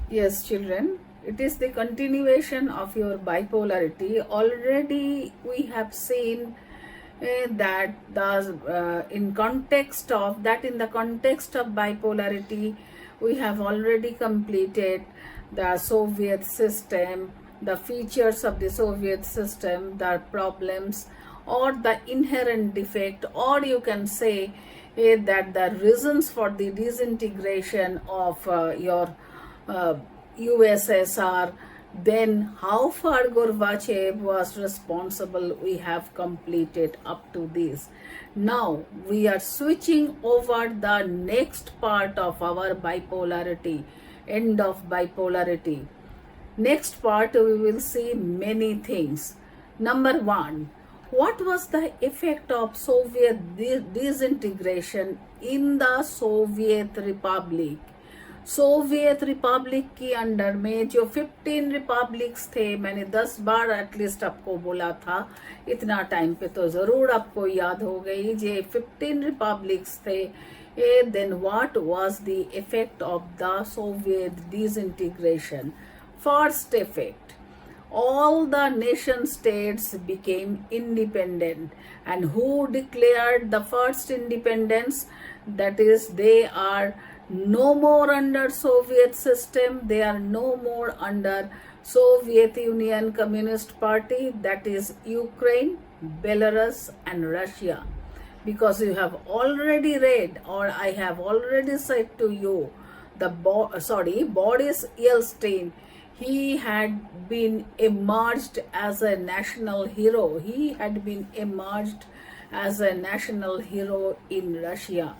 Yes, children, it is the continuation of your bipolarity. Already we have seen that in the context of bipolarity, we have already completed the Soviet system, the features of the Soviet system, the problems or the inherent defect, or you can say that the reasons for the disintegration of your USSR, then how far Gorbachev was responsible, we have completed up to this. Now we are switching over the next part of our bipolarity, end of bipolarity. Next part we will see many things. Number one, what was the effect of Soviet disintegration in the Soviet Republic? Soviet Republic के under में जो 15 republics थे, मैंने 10 बार at least आपको बोला था, इतना time पे तो जरूर आपको याद हो गई, जे 15 रिपब्लिक्स थे. Then what was the effect of the Soviet disintegration? First effect, all the nation states became independent. And who declared the first independence? That is, they are no more under Soviet system, they are no more under Soviet Union Communist Party, that is Ukraine, Belarus and Russia. Because you have already read, or I have already said to you, Boris Yeltsin, he had been emerged as a national hero. He had been emerged as a national hero in Russia.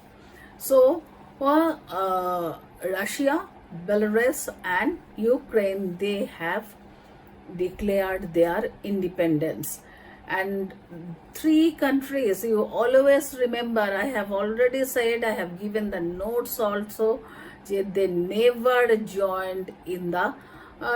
So, Russia, Belarus and Ukraine, they have declared their independence. And 3 countries, you always remember, I have already said, I have given the notes also, they never joined in the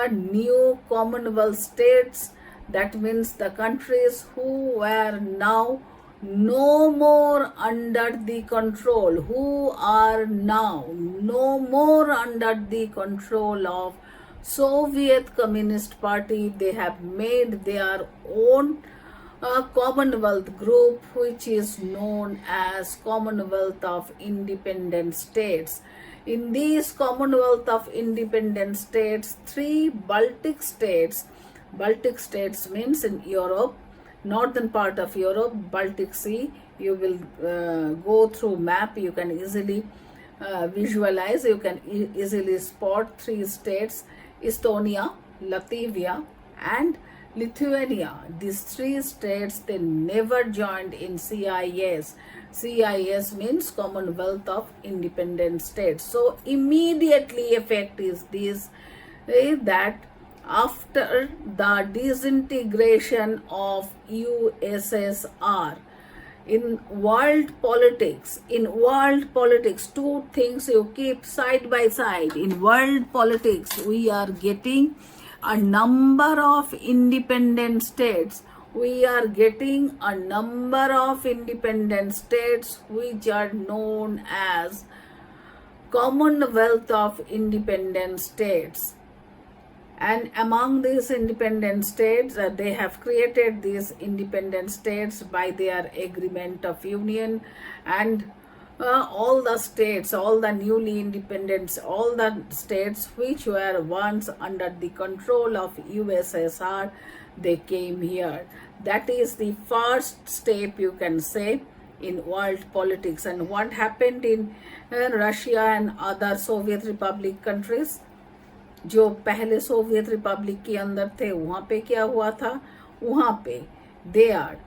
new Commonwealth states. That means the countries who were now no more under the control, who are now no more under the control of Soviet Communist Party. They have made their own Commonwealth group, which is known as Commonwealth of Independent States. In these Commonwealth of Independent States, 3 Baltic states means in Europe, northern part of Europe, Baltic Sea, you will go through map, you can easily visualize, you can easily spot 3 states, Estonia, Latvia and Lithuania. These 3 states, they never joined in CIS. CIS means Commonwealth of Independent States. So immediately effect is this, that after the disintegration of USSR, in world politics, 2 things you keep side by side. In world politics, we are getting a number of independent states. We are getting a number of independent states which are known as Commonwealth of Independent States. And among these independent states, they have created these independent states by their agreement of union. And all the states, all the newly independent, all the states which were once under the control of USSR, they came here. That is the first step, you can say, in world politics. And what happened in Russia and other Soviet Republic countries? जो पहले Soviet Republic के अंदर थे, वहां पे क्या हुआ था? वहां पे they are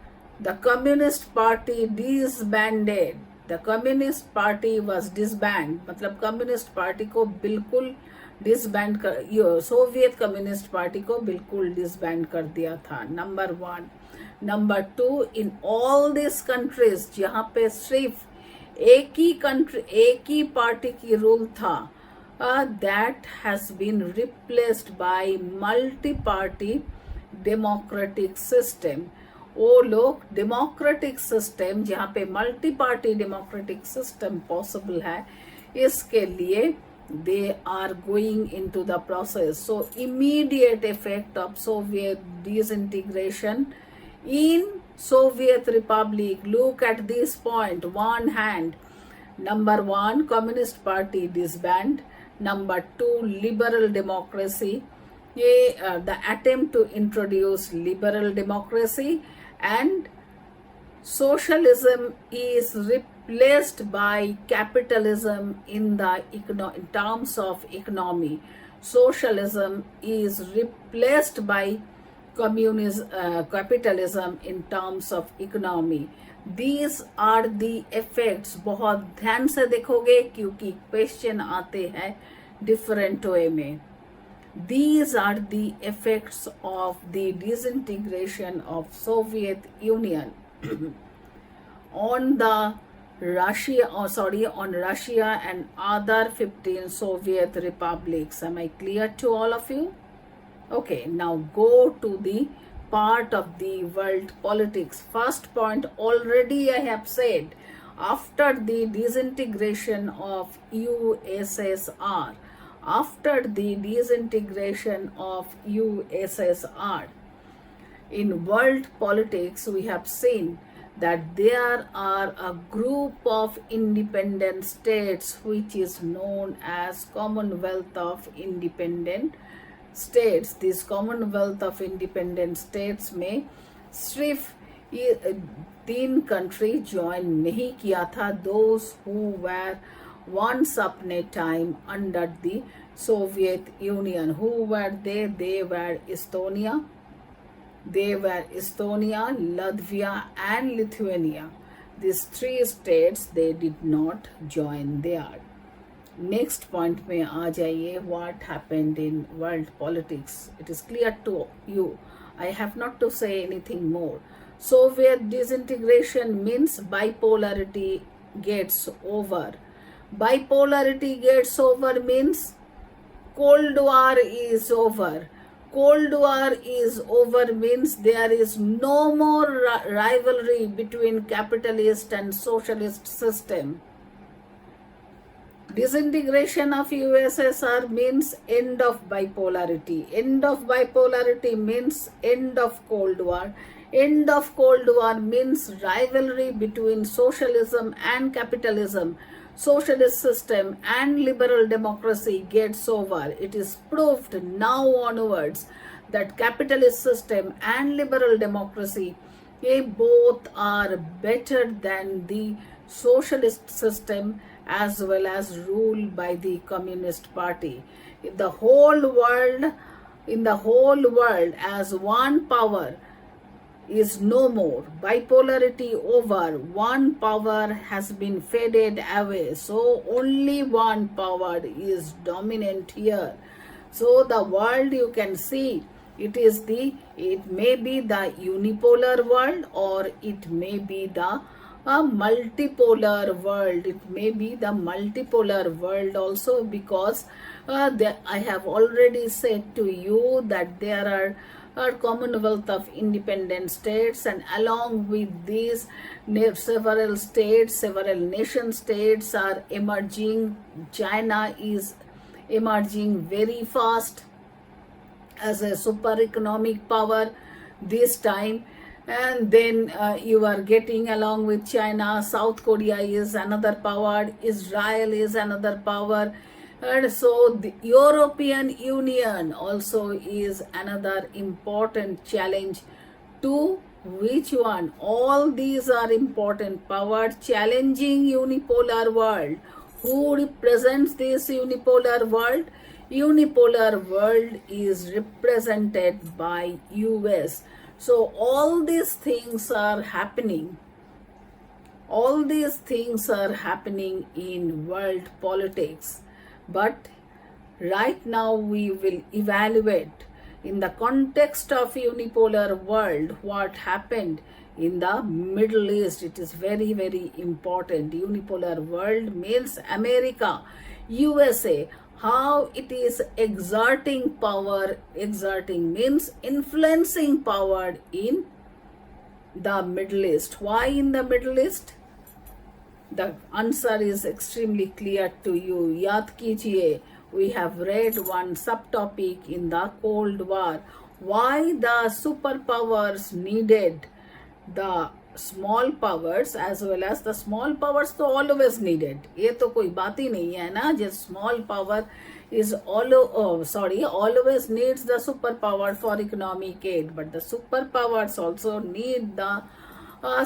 the communist party disbanded. The communist party was disband, मतलब कम्युनिस्ट पार्टी को बिल्कुल डिसबैंड कर, सोवियत कम्युनिस्ट पार्टी को बिल्कुल डिसबैंड कर दिया था. Number 1. Number 2, in all this countries जहां पे सिर्फ एक ही पार्टी की रूल था, that has been replaced by multi-party democratic system. वो लोग डेमोक्रेटिक सिस्टम, जहाँ पे multi party democratic system possible है, इसके लिए they are going into the process. So immediate effect of Soviet disintegration in Soviet Republic. Look at this point. One hand, number one, Communist Party disband. Number two, liberal democracy. The attempt to introduce liberal democracy, and socialism is replaced by capitalism in terms of economy. Socialism is replaced by capitalism in terms of economy. These are the effects. बहुत ध्यान से देखोगे क्योंकि question आते हैं different way में. These are the effects of the disintegration of Soviet Union on Russia and other 15 Soviet republics. Am I clear to all of you? Okay, now go to the part of the world politics. First point, already I have said, after the disintegration of USSR, in world politics, we have seen that there are a group of independent states which is known as Commonwealth of Independent States. This Commonwealth of Independent States में सिर्फ 3 country join नहीं किया था. Those who were once upon a time under the Soviet Union. Who were they? They were Estonia, Latvia and Lithuania. These 3 states, they did not join there. Next point में आ जाइए. What happened in world politics? It is clear to you. I have not to say anything more. Soviet disintegration means bipolarity gets over. Bipolarity gets over means Cold War is over. Cold War is over means there is no more rivalry between capitalist and socialist system. Disintegration of USSR means end of bipolarity. End of bipolarity means end of Cold War. End of Cold War means rivalry between socialism and capitalism. Socialist system and liberal democracy gets over. It is proved now onwards that capitalist system and liberal democracy, they both are better than the socialist system as well as ruled by the Communist Party. In the whole world, as one power is no more. Bipolarity over. One power has been faded away. So only one power is dominant here. So the world, you can see, it may be the unipolar world or it may be the multipolar world. It may be the multipolar world also, because I have already said to you that there are Commonwealth of Independent States, and along with these several nation states are emerging. China is emerging very fast as a super economic power this time, and then you are getting along with China. South Korea is another power, Israel is another power. And so the European Union also is another important challenge. To which one? All these are important powers challenging unipolar world. Who represents this unipolar world? Unipolar world is represented by US. So all these things are happening. All these things are happening in world politics. But right now we will evaluate in the context of unipolar world what happened in the Middle East. It is very, very important. Unipolar world means America, USA, how it is exerting power. Exerting means influencing power in the Middle East. Why in the Middle East? The answer is extremely clear to you. याद कीजिए, we have read one subtopic in the Cold War. Why the superpowers needed the small powers as well as the small powers तो always needed. ये तो कोई बात ही नहीं है ना. Just small power is always needs the superpower for economic aid, but the superpowers also need the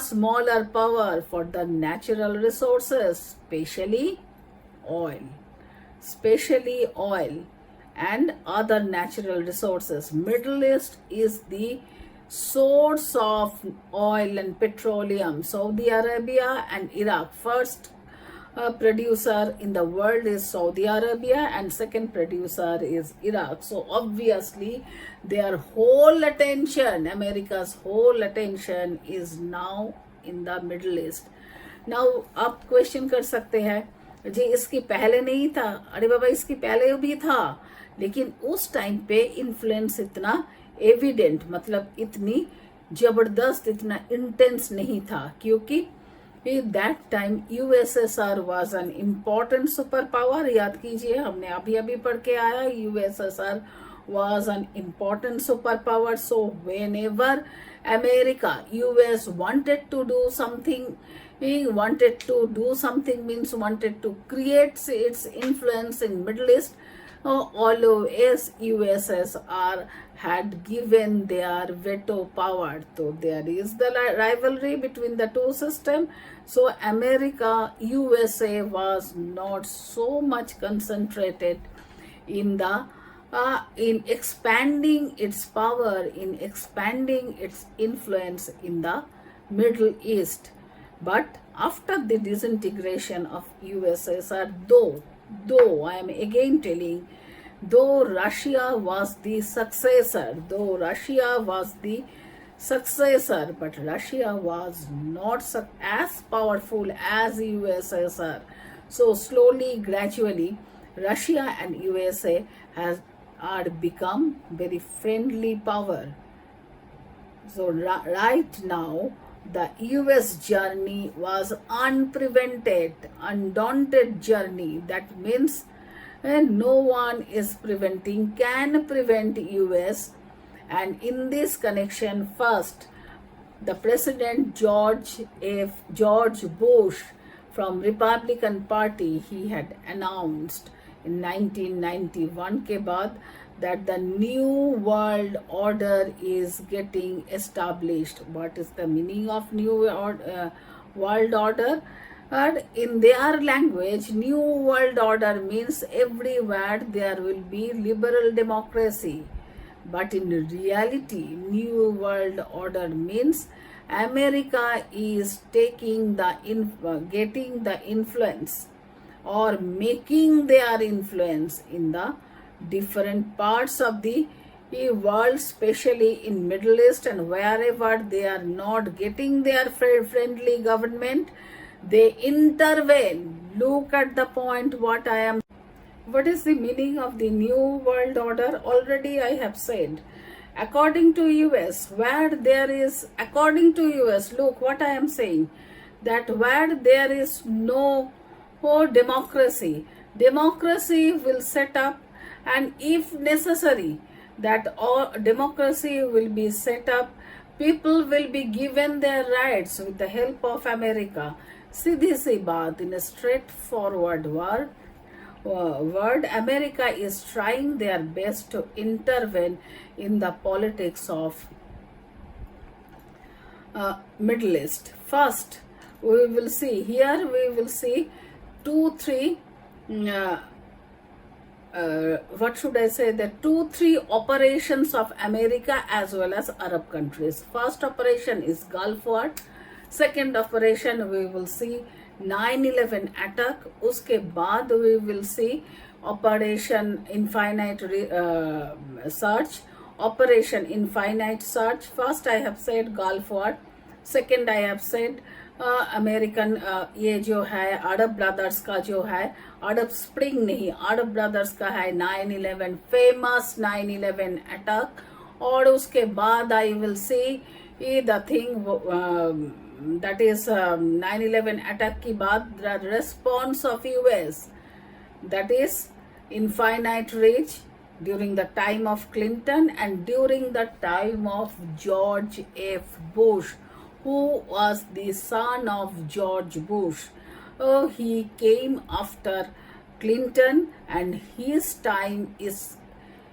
smaller power for the natural resources, especially oil and other natural resources. Middle East is the source of oil and petroleum. Saudi Arabia and Iraq, first producer in the world is Saudi Arabia and second producer is Iraq. So obviously their whole attention, America's whole attention is now in the Middle East. Now आप question कर सकते हैं जी इसकी पहले नहीं था. अरे बाबा इसकी पहले भी था, लेकिन उस टाइम पे इन्फ्लुएंस इतना एविडेंट, मतलब इतनी जबरदस्त, इतना इंटेंस नहीं था, क्योंकि that time USSR was an important super power. याद कीजिए, हमने अभी पढ़ के आया, USSR was an important superpower. So whenever America, US wanted to do something means wanted to create its influence in Middle East, always USSR had given their veto power. So there is the rivalry between the two systems. So America, USA was not so much concentrated in the in expanding its power, in expanding its influence in the Middle East. But after the disintegration of USSR, though I am again telling, though Russia was the successor, but Russia was not as powerful as USSR. So slowly, gradually, Russia and USA are become very friendly power. So right now, the US journey was unprevented, undaunted journey. That means no one can prevent US. And in this connection, first, the President George Bush from Republican Party, he had announced in 1991 के बाद that the new world order is getting established. What is the meaning of new world order? And in their language, new world order means everywhere there will be liberal democracy. But in reality, new world order means America is taking getting the influence or making their influence in the different parts of the world, especially in Middle East, and wherever they are not getting their friendly government, they intervene. Look at the point what is the meaning of the new world order? Already I have said. According to US, look what I am saying, that where there is no democracy will set up, and if necessary that all democracy will be set up, people will be given their rights with the help of America. सीधी सी बात, in a straightforward word, America is trying their best to intervene in the politics of Middle East. First, we will see 2-3 the 2-3 operations of America as well as Arab countries. First operation is Gulf War. Second operation we will see 9/11 attack. Uske baad we will see Operation Infinite Search. Operation Infinite Search. First I have said Gulf War. Second I have said American ये जो है अरब brothers का जो है, अरब spring नहीं, अरब brothers का है 9/11 famous 9/11 attack. और उसके बाद I will see the thing that is 9/11 attack ki baad, the response of US, that is infinite reach during the time of Clinton and during the time of George F. Bush, who was the son of George Bush. Oh, he came after Clinton, and his time is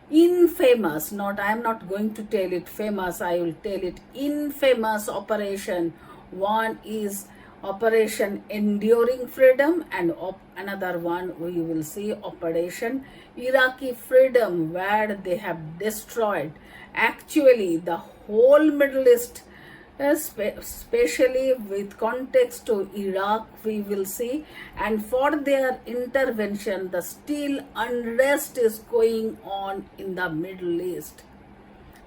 infamous. Not, I am not going to tell it famous, I will tell it infamous operation. One is Operation Enduring Freedom, and another one we will see Operation Iraqi Freedom, where they have destroyed actually the whole Middle East, especially with context to Iraq, we will see. And for their intervention, the still unrest is going on in the Middle East.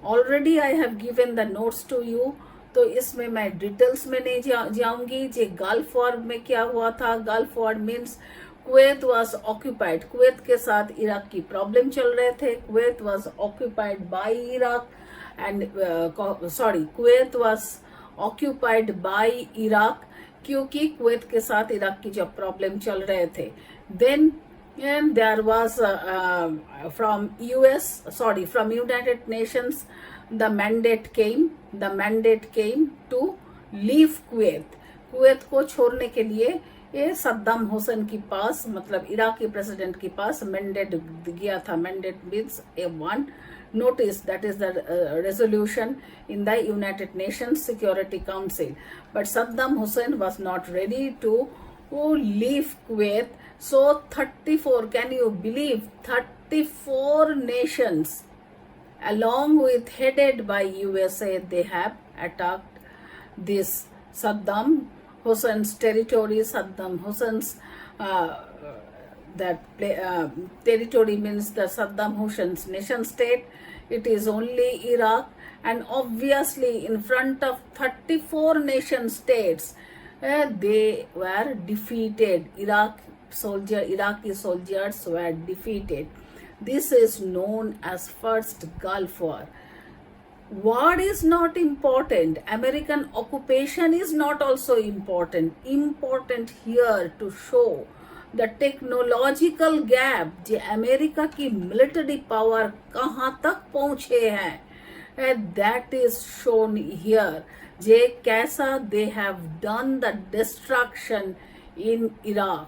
Already I have given the notes to you, तो इसमें मैं details में नहीं जाऊंगी. जे gulf war में क्या हुआ था. Gulf war means Kuwait was occupied. Kuwait के साथ इराक की प्रॉब्लम चल रहे थे. Kuwait was occupied by Iraq and Kuwait was occupied by Iraq, क्योंकि कुवैत के साथ इराक की जो प्रॉब्लम चल रहे थे. Then there was from United Nations the mandate came to leave Kuwait. Kuwait को छोड़ने के लिए ये सद्दाम हुसैन के पास, मतलब इराकी प्रेसिडेंट के पास मैंडेट गया था. Mandate means A one notice, that is the resolution in the United Nations Security Council. But Saddam Hussein was not ready to leave Kuwait. So 34, can you believe, 34 nations along with headed by USA, they have attacked this Saddam Hussein's territory. Saddam Hussein's territory means the Saddam Hussein's nation state. It is only Iraq, and obviously in front of 34 nation states, they were defeated. Iraqi soldiers were defeated. This is known as First Gulf War. War is not important. American occupation is not also important. Important here to show the technological gap, J America की military power कहाँ तक पहुँचे हैं, that is shown here. जे कैसा they have done the destruction in Iraq.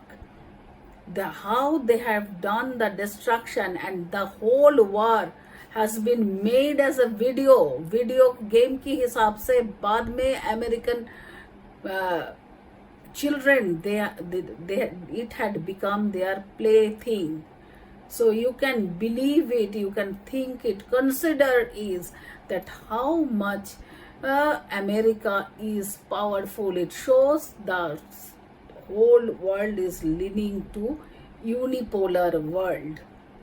How they have done the destruction, and the whole war has been made as a video game की हिसाब से. बाद में American children, it had become their plaything. So you can believe it, you can think it, consider is that how much America is powerful. It shows the whole world is leaning to unipolar world.